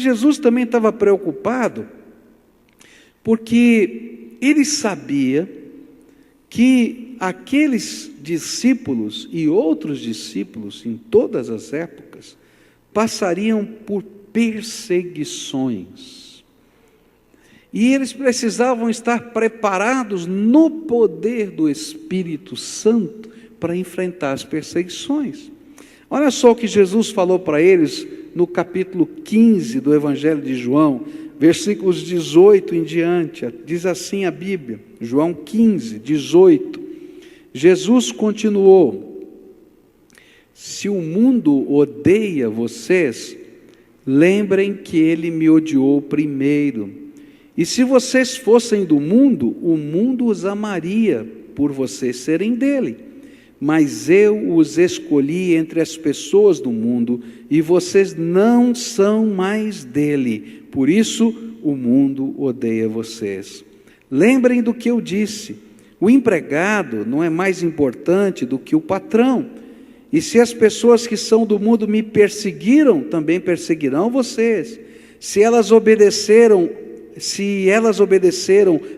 Jesus também estava preocupado, porque ele sabia que aqueles discípulos e outros discípulos, em todas as épocas, passariam por perseguições. E eles precisavam estar preparados no poder do Espírito Santo para enfrentar as perseguições. Olha só o que Jesus falou para eles no capítulo 15 do Evangelho de João, versículos 18 em diante. Diz assim a Bíblia, João 15, 18. Jesus continuou: se o mundo odeia vocês, lembrem que ele me odiou primeiro. E se vocês fossem do mundo, o mundo os amaria por vocês serem dele. Mas eu os escolhi entre as pessoas do mundo, e vocês não são mais dele. Por isso, o mundo odeia vocês. Lembrem do que eu disse: o empregado não é mais importante do que o patrão. E se as pessoas que são do mundo me perseguiram, também perseguirão vocês. Se elas obedeceram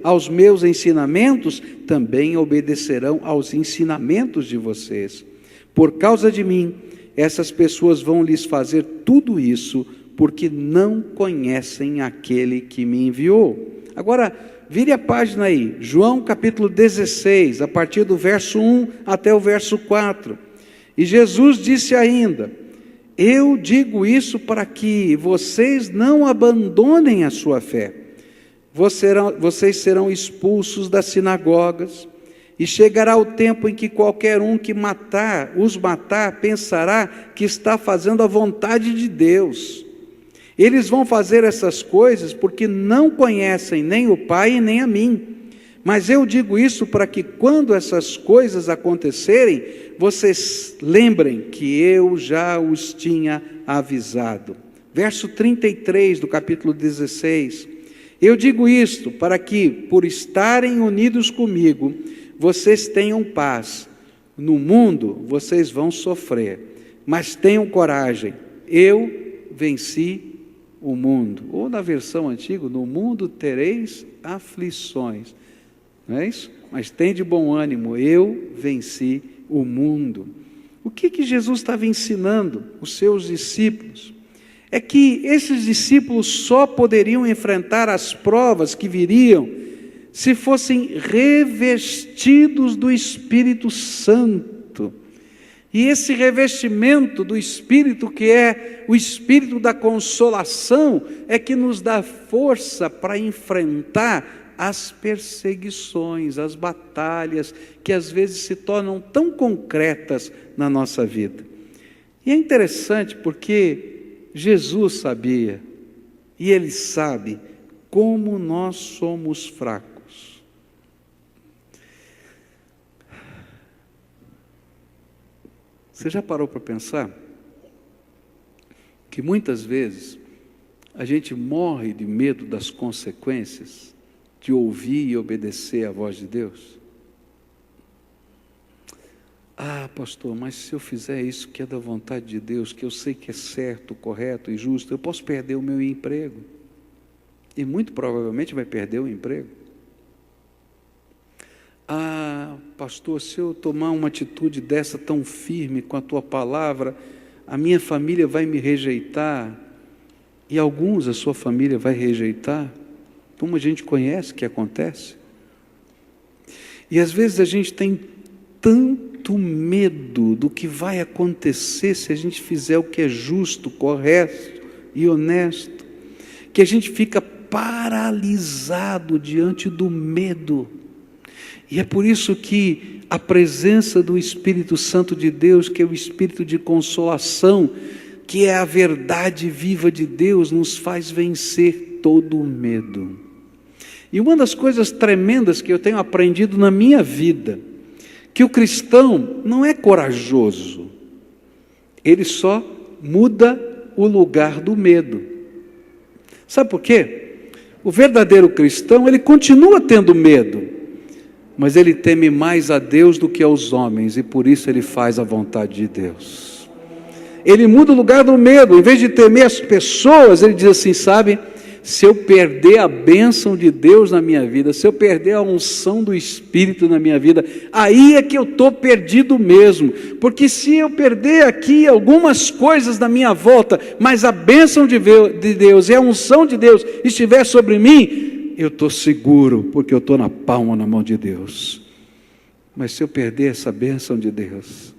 aos meus ensinamentos, também obedecerão aos ensinamentos de vocês. Por causa de mim, essas pessoas vão lhes fazer tudo isso, porque não conhecem aquele que me enviou. Agora, vire a página aí, João capítulo 16, a partir do verso 1 até o verso 4. E Jesus disse ainda: eu digo isso para que vocês não abandonem a sua fé. Vocês serão expulsos das sinagogas, e chegará o tempo em que qualquer um que os matar pensará que está fazendo a vontade de Deus. Eles vão fazer essas coisas porque não conhecem nem o Pai nem a mim. Mas eu digo isso para que quando essas coisas acontecerem, vocês lembrem que eu já os tinha avisado. Verso 33 do capítulo 16. Eu digo isto para que, por estarem unidos comigo, vocês tenham paz. No mundo vocês vão sofrer, mas tenham coragem. Eu venci o mundo. Ou na versão antiga, no mundo tereis aflições. Não é isso? Mas tem de bom ânimo, eu venci o mundo. O que Jesus estava ensinando os seus discípulos? É que esses discípulos só poderiam enfrentar as provas que viriam se fossem revestidos do Espírito Santo. E esse revestimento do Espírito, que é o Espírito da consolação, é que nos dá força para enfrentar as perseguições, as batalhas, que às vezes se tornam tão concretas na nossa vida. E é interessante porque Jesus sabia, e Ele sabe, como nós somos fracos. Você já parou para pensar que muitas vezes a gente morre de medo das consequências de ouvir e obedecer à voz de Deus? Ah, pastor, mas se eu fizer isso que é da vontade de Deus, que eu sei que é certo, correto e justo, eu posso perder o meu emprego. E muito provavelmente vai perder o emprego. Ah, pastor, se eu tomar uma atitude dessa tão firme com a tua palavra, a minha família vai me rejeitar. E alguns a sua família vai rejeitar. Como a gente conhece que acontece. E às vezes a gente tem tanto medo do que vai acontecer se a gente fizer o que é justo, correto e honesto, que a gente fica paralisado diante do medo. E é por isso que a presença do Espírito Santo de Deus, que é o Espírito de consolação, que é a verdade viva de Deus, nos faz vencer todo o medo. E uma das coisas tremendas que eu tenho aprendido na minha vida, que o cristão não é corajoso, ele só muda o lugar do medo. Sabe por quê? O verdadeiro cristão, ele continua tendo medo, mas ele teme mais a Deus do que aos homens, e por isso ele faz a vontade de Deus. Ele muda o lugar do medo. Em vez de temer as pessoas, ele diz assim, sabe, se eu perder a bênção de Deus na minha vida, se eu perder a unção do Espírito na minha vida, aí é que eu estou perdido mesmo, porque se eu perder aqui algumas coisas na minha volta, mas a bênção de Deus e a unção de Deus estiver sobre mim, eu estou seguro, porque eu estou na palma na mão de Deus. Mas se eu perder essa bênção de Deus,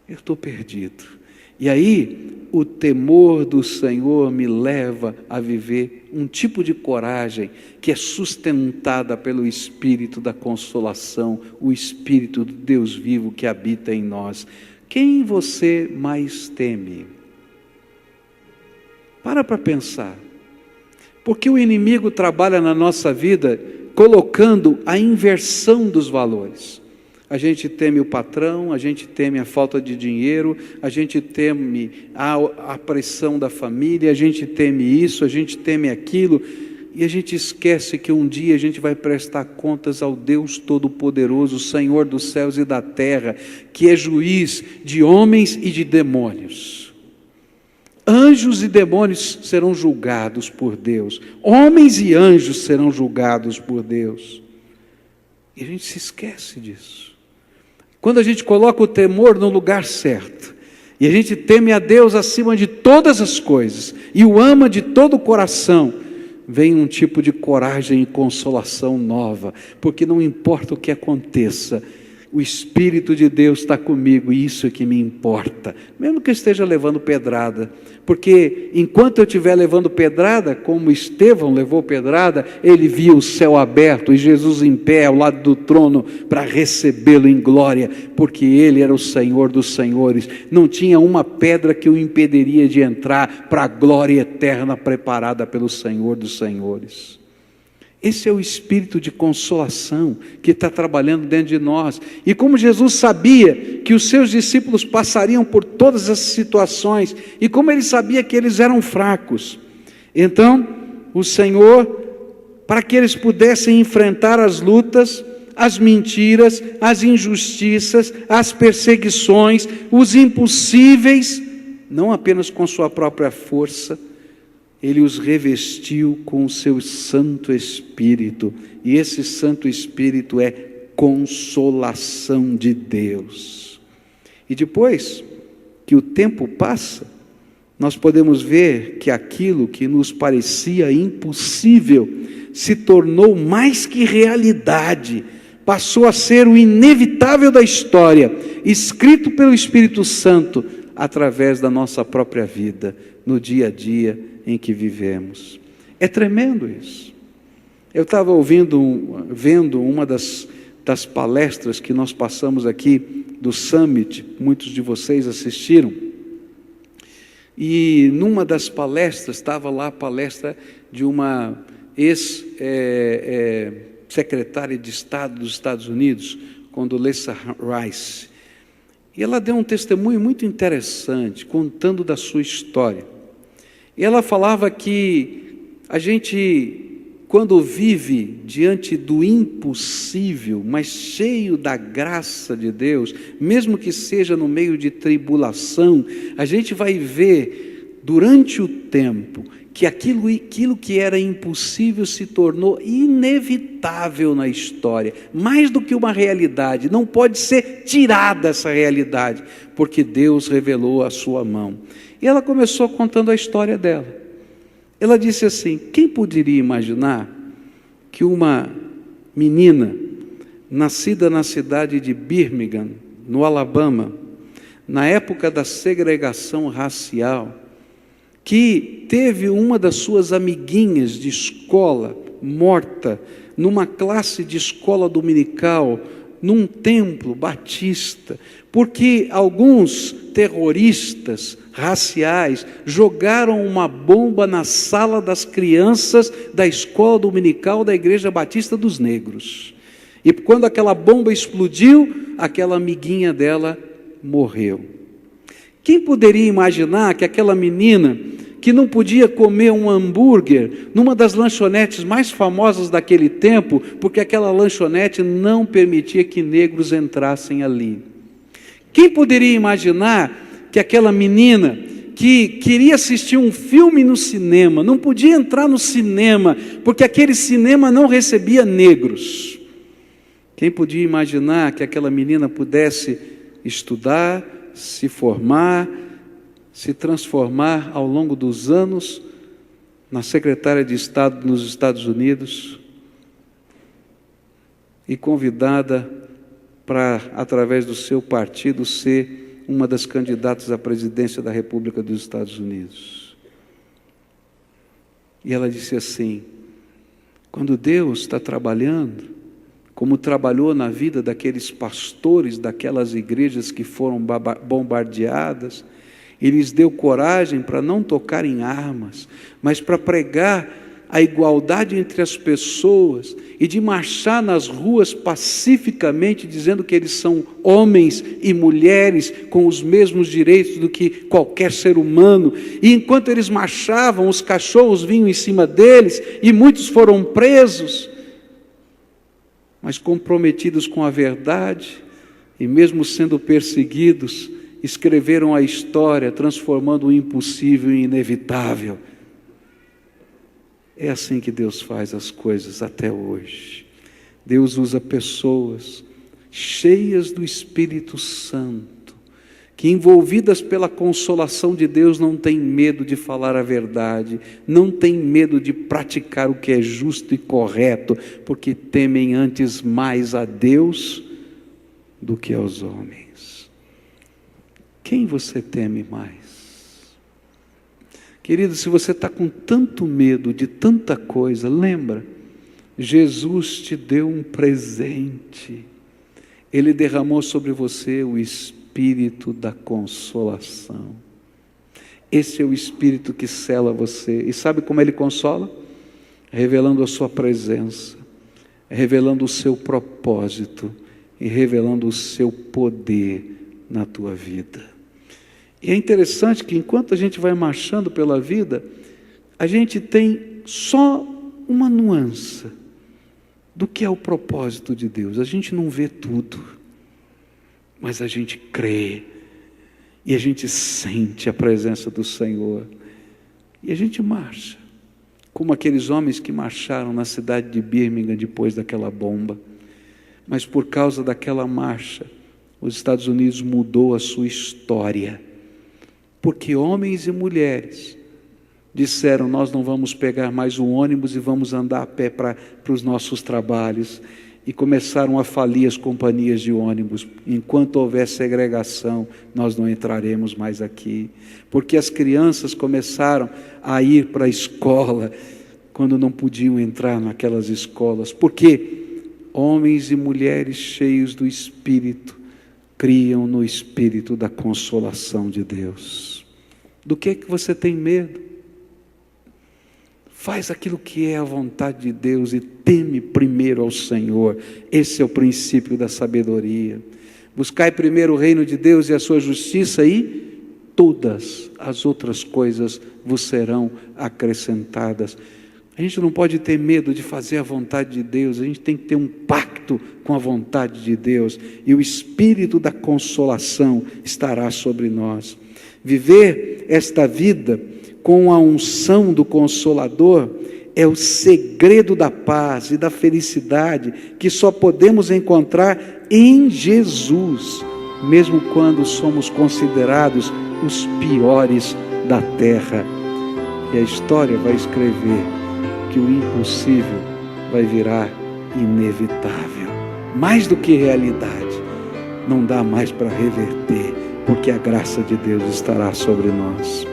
eu estou perdido. E aí, o temor do Senhor me leva a viver um tipo de coragem que é sustentada pelo Espírito da consolação, o Espírito do Deus vivo que habita em nós. Quem você mais teme? Para pensar. Porque o inimigo trabalha na nossa vida colocando a inversão dos valores. A gente teme o patrão, a gente teme a falta de dinheiro, a gente teme a pressão da família, a gente teme isso, a gente teme aquilo, e a gente esquece que um dia a gente vai prestar contas ao Deus Todo-Poderoso, Senhor dos céus e da terra, que é juiz de homens e de demônios. Anjos e demônios serão julgados por Deus, homens e anjos serão julgados por Deus, e a gente se esquece disso. Quando a gente coloca o temor no lugar certo, e a gente teme a Deus acima de todas as coisas, e o ama de todo o coração, vem um tipo de coragem e consolação nova, porque não importa o que aconteça, o Espírito de Deus está comigo, e isso é que me importa, mesmo que eu esteja levando pedrada, porque enquanto eu estiver levando pedrada, como Estevão levou pedrada, ele via o céu aberto, e Jesus em pé ao lado do trono, para recebê-lo em glória, porque ele era o Senhor dos senhores, não tinha uma pedra que o impediria de entrar para a glória eterna, preparada pelo Senhor dos senhores. Esse é o espírito de consolação que está trabalhando dentro de nós. E como Jesus sabia que os seus discípulos passariam por todas as situações, e como ele sabia que eles eram fracos, então o Senhor, para que eles pudessem enfrentar as lutas, as mentiras, as injustiças, as perseguições, os impossíveis, não apenas com sua própria força, ele os revestiu com o seu Santo Espírito, e esse Santo Espírito é consolação de Deus. E depois que o tempo passa, nós podemos ver que aquilo que nos parecia impossível se tornou mais que realidade, passou a ser o inevitável da história, escrito pelo Espírito Santo através da nossa própria vida, no dia a dia em que vivemos. É tremendo isso. Eu estava vendo uma das palestras que nós passamos aqui do Summit, muitos de vocês assistiram, e numa das palestras, estava lá a palestra de uma ex-secretária de Estado dos Estados Unidos, Condoleezza Rice, e ela deu um testemunho muito interessante, contando da sua história. E ela falava que a gente, quando vive diante do impossível, mas cheio da graça de Deus, mesmo que seja no meio de tribulação, a gente vai ver durante o tempo que aquilo que era impossível se tornou inevitável na história, mais do que uma realidade, não pode ser tirada essa realidade, porque Deus revelou a sua mão. E ela começou contando a história dela. Ela disse assim: quem poderia imaginar que uma menina, nascida na cidade de Birmingham, no Alabama, na época da segregação racial, que teve uma das suas amiguinhas de escola morta, numa classe de escola dominical, num templo batista, porque alguns terroristas raciais jogaram uma bomba na sala das crianças da escola dominical da Igreja Batista dos Negros. E quando aquela bomba explodiu, aquela amiguinha dela morreu. Quem poderia imaginar que aquela menina que não podia comer um hambúrguer numa das lanchonetes mais famosas daquele tempo, porque aquela lanchonete não permitia que negros entrassem ali. Quem poderia imaginar que aquela menina que queria assistir um filme no cinema, não podia entrar no cinema, porque aquele cinema não recebia negros. Quem podia imaginar que aquela menina pudesse estudar, se formar, se transformar ao longo dos anos na secretária de Estado nos Estados Unidos e convidada para, através do seu partido, ser uma das candidatas à presidência da República dos Estados Unidos. E ela disse assim: quando Deus está trabalhando, como trabalhou na vida daqueles pastores, daquelas igrejas que foram bombardeadas, e lhes deu coragem para não tocar em armas, mas para pregar a igualdade entre as pessoas e de marchar nas ruas pacificamente, dizendo que eles são homens e mulheres com os mesmos direitos do que qualquer ser humano. E enquanto eles marchavam, os cachorros vinham em cima deles e muitos foram presos, mas comprometidos com a verdade e mesmo sendo perseguidos, escreveram a história, transformando o impossível em inevitável. É assim que Deus faz as coisas até hoje. Deus usa pessoas cheias do Espírito Santo, que envolvidas pela consolação de Deus não têm medo de falar a verdade, não têm medo de praticar o que é justo e correto, porque temem antes mais a Deus do que aos homens. Quem você teme mais? Querido, se você está com tanto medo de tanta coisa, lembra, Jesus te deu um presente. Ele derramou sobre você o Espírito da consolação. Esse é o Espírito que sela você. E sabe como Ele consola? Revelando a sua presença, revelando o seu propósito e revelando o seu poder na tua vida. E é interessante que enquanto a gente vai marchando pela vida, a gente tem só uma nuance do que é o propósito de Deus. A gente não vê tudo, mas a gente crê, e a gente sente a presença do Senhor, e a gente marcha, como aqueles homens que marcharam na cidade de Birmingham depois daquela bomba. Mas por causa daquela marcha, os Estados Unidos mudou a sua história, porque homens e mulheres disseram: nós não vamos pegar mais o ônibus e vamos andar a pé para os nossos trabalhos. E começaram a falir as companhias de ônibus. Enquanto houver segregação, nós não entraremos mais aqui. Porque as crianças começaram a ir para a escola, quando não podiam entrar naquelas escolas. Porque homens e mulheres cheios do Espírito criam no Espírito da consolação de Deus. Do que você tem medo? Faz aquilo que é a vontade de Deus e teme primeiro ao Senhor. Esse é o princípio da sabedoria. Buscai primeiro o reino de Deus e a sua justiça, e todas as outras coisas vos serão acrescentadas. A gente não pode ter medo de fazer a vontade de Deus, a gente tem que ter um pacto com a vontade de Deus, e o Espírito da consolação estará sobre nós. Viver esta vida com a unção do Consolador é o segredo da paz e da felicidade que só podemos encontrar em Jesus, mesmo quando somos considerados os piores da terra. E a história vai escrever que o impossível vai virar inevitável. Mais do que realidade, não dá mais para reverter, porque a graça de Deus estará sobre nós.